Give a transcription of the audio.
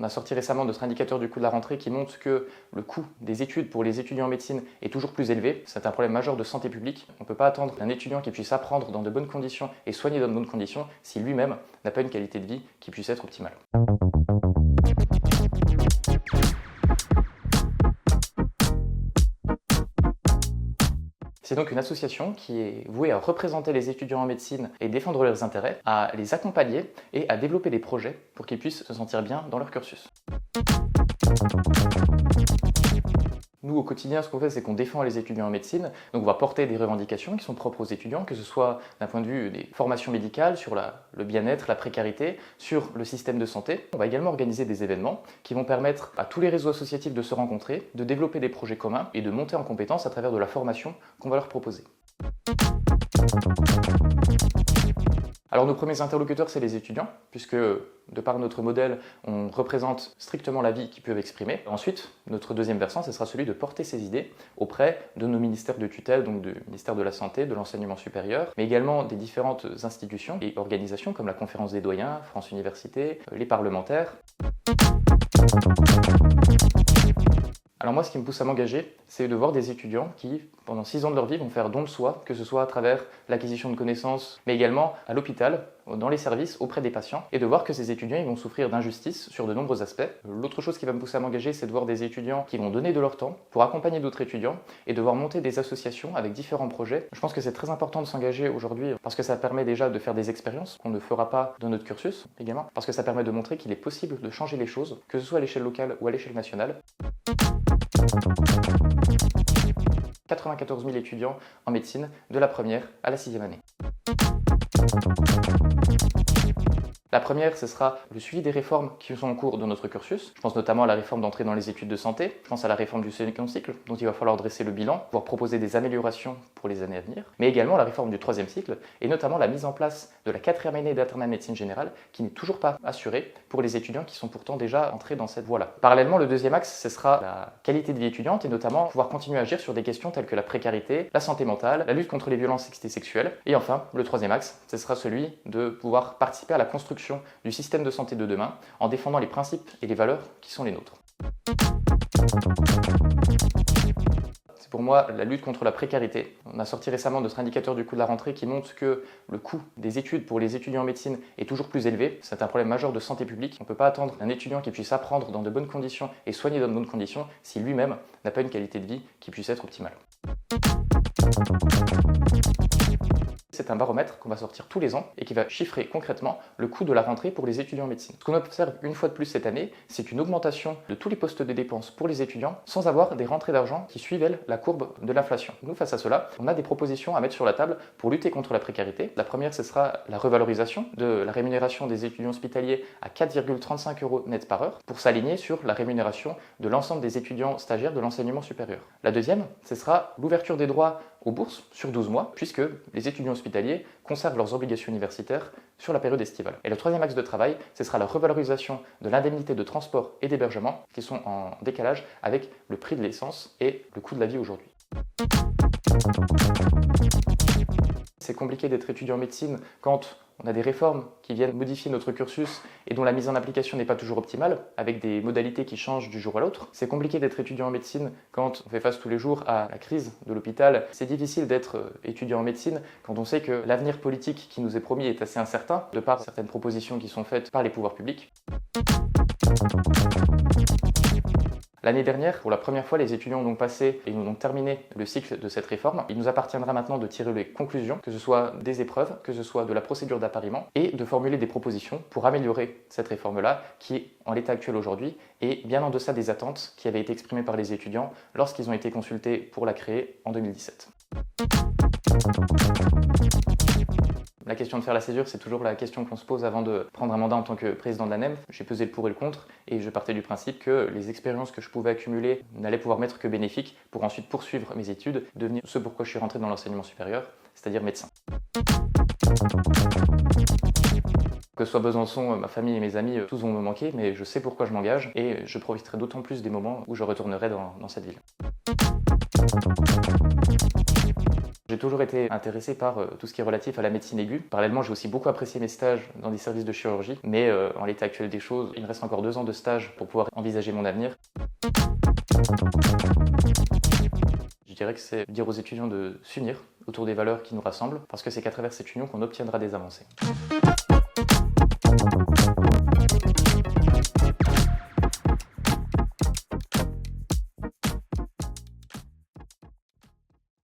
a sorti récemment notre indicateur du coût de la rentrée qui montre que le coût des études pour les étudiants en médecine est toujours plus élevé. C'est un problème majeur de santé publique. On ne peut pas attendre d'un étudiant qui puisse apprendre dans de bonnes conditions et soigner dans de bonnes conditions si lui-même n'a pas une qualité de vie qui puisse être optimale. C'est donc une association qui est vouée à représenter les étudiants en médecine et défendre leurs intérêts, à les accompagner et à développer des projets pour qu'ils puissent se sentir bien dans leur cursus. Nous, au quotidien, ce qu'on fait, c'est qu'on défend les étudiants en médecine. Donc, on va porter des revendications qui sont propres aux étudiants, que ce soit d'un point de vue des formations médicales, sur le bien-être, la précarité, sur le système de santé. On va également organiser des événements qui vont permettre à tous les réseaux associatifs de se rencontrer, de développer des projets communs et de monter en compétences à travers de la formation qu'on va leur proposer. Alors nos premiers interlocuteurs, c'est les étudiants, puisque de par notre modèle, on représente strictement la vie qu'ils peuvent exprimer. Ensuite, notre deuxième versant, ce sera celui de porter ces idées auprès de nos ministères de tutelle, donc du ministère de la Santé, de l'Enseignement supérieur, mais également des différentes institutions et organisations comme la Conférence des doyens, France Université, les parlementaires. Alors moi, ce qui me pousse à m'engager, c'est de voir des étudiants qui, pendant 6 ans de leur vie, vont faire don de soi, que ce soit à travers l'acquisition de connaissances, mais également à l'hôpital, dans les services, auprès des patients, et de voir que ces étudiants ils vont souffrir d'injustice sur de nombreux aspects. L'autre chose qui va me pousser à m'engager, c'est de voir des étudiants qui vont donner de leur temps pour accompagner d'autres étudiants et de voir monter des associations avec différents projets. Je pense que c'est très important de s'engager aujourd'hui parce que ça permet déjà de faire des expériences qu'on ne fera pas dans notre cursus également, parce que ça permet de montrer qu'il est possible de changer les choses, que ce soit à l'échelle locale ou à l'échelle nationale. 94 000 étudiants en médecine de la première à la 6e année. La première, ce sera le suivi des réformes qui sont en cours dans notre cursus. Je pense notamment à la réforme d'entrée dans les études de santé, je pense à la réforme du second cycle, dont il va falloir dresser le bilan, pouvoir proposer des améliorations pour les années à venir, mais également la réforme du troisième cycle, et notamment la mise en place de la 4e année d'internat médecine générale, qui n'est toujours pas assurée pour les étudiants qui sont pourtant déjà entrés dans cette voie-là. Parallèlement, le deuxième axe, ce sera la qualité de vie étudiante, et notamment pouvoir continuer à agir sur des questions telles que la précarité, la santé mentale, la lutte contre les violences sexistes et sexuelles, et enfin, le troisième axe, ce sera celui de pouvoir participer à la construction du système de santé de demain en défendant les principes et les valeurs qui sont les nôtres. C'est pour moi la lutte contre la précarité. On a sorti récemment notre indicateur du coût de la rentrée qui montre que le coût des études pour les étudiants en médecine est toujours plus élevé. C'est un problème majeur de santé publique. On ne peut pas attendre d'un étudiant qui puisse apprendre dans de bonnes conditions et soigner dans de bonnes conditions si lui-même n'a pas une qualité de vie qui puisse être optimale. C'est un baromètre qu'on va sortir tous les ans et qui va chiffrer concrètement le coût de la rentrée pour les étudiants en médecine. Ce qu'on observe une fois de plus cette année, c'est une augmentation de tous les postes de dépenses pour les étudiants sans avoir des rentrées d'argent qui suivent, elles, la courbe de l'inflation. Nous, face à cela, on a des propositions à mettre sur la table pour lutter contre la précarité. La première, ce sera la revalorisation de la rémunération des étudiants hospitaliers à 4,35 € net par heure pour s'aligner sur la rémunération de l'ensemble des étudiants stagiaires de l'enseignement supérieur. La deuxième, ce sera l'ouverture des droits aux bourses sur 12 mois, puisque les étudiants hospitaliers conservent leurs obligations universitaires sur la période estivale. Et le troisième axe de travail, ce sera la revalorisation de l'indemnité de transport et d'hébergement, qui sont en décalage avec le prix de l'essence et le coût de la vie aujourd'hui. C'est compliqué d'être étudiant en médecine quand on a des réformes qui viennent modifier notre cursus et dont la mise en application n'est pas toujours optimale, avec des modalités qui changent du jour à l'autre. C'est compliqué d'être étudiant en médecine quand on fait face tous les jours à la crise de l'hôpital. C'est difficile d'être étudiant en médecine quand on sait que l'avenir politique qui nous est promis est assez incertain, de par certaines propositions qui sont faites par les pouvoirs publics. L'année dernière, pour la première fois, les étudiants ont donc passé et ont donc terminé le cycle de cette réforme. Il nous appartiendra maintenant de tirer les conclusions, que ce soit des épreuves, que ce soit de la procédure d'appariement, et de formuler des propositions pour améliorer cette réforme-là, qui, en l'état actuel aujourd'hui, est bien en deçà des attentes qui avaient été exprimées par les étudiants lorsqu'ils ont été consultés pour la créer en 2017. La question de faire la césure, c'est toujours la question qu'on se pose avant de prendre un mandat en tant que président de l'ANEM. J'ai pesé le pour et le contre et je partais du principe que les expériences que je pouvais accumuler n'allaient pouvoir m'être que bénéfiques pour ensuite poursuivre mes études, devenir ce pourquoi je suis rentré dans l'enseignement supérieur, c'est-à-dire médecin. Que ce soit Besançon, ma famille et mes amis, tous vont me manquer, mais je sais pourquoi je m'engage et je profiterai d'autant plus des moments où je retournerai dans cette ville. J'ai toujours été intéressé par tout ce qui est relatif à la médecine aiguë. Parallèlement, j'ai aussi beaucoup apprécié mes stages dans des services de chirurgie, mais en l'état actuel des choses, il me reste encore 2 ans de stage pour pouvoir envisager mon avenir. Je dirais que c'est dire aux étudiants de s'unir autour des valeurs qui nous rassemblent, parce que c'est qu'à travers cette union qu'on obtiendra des avancées.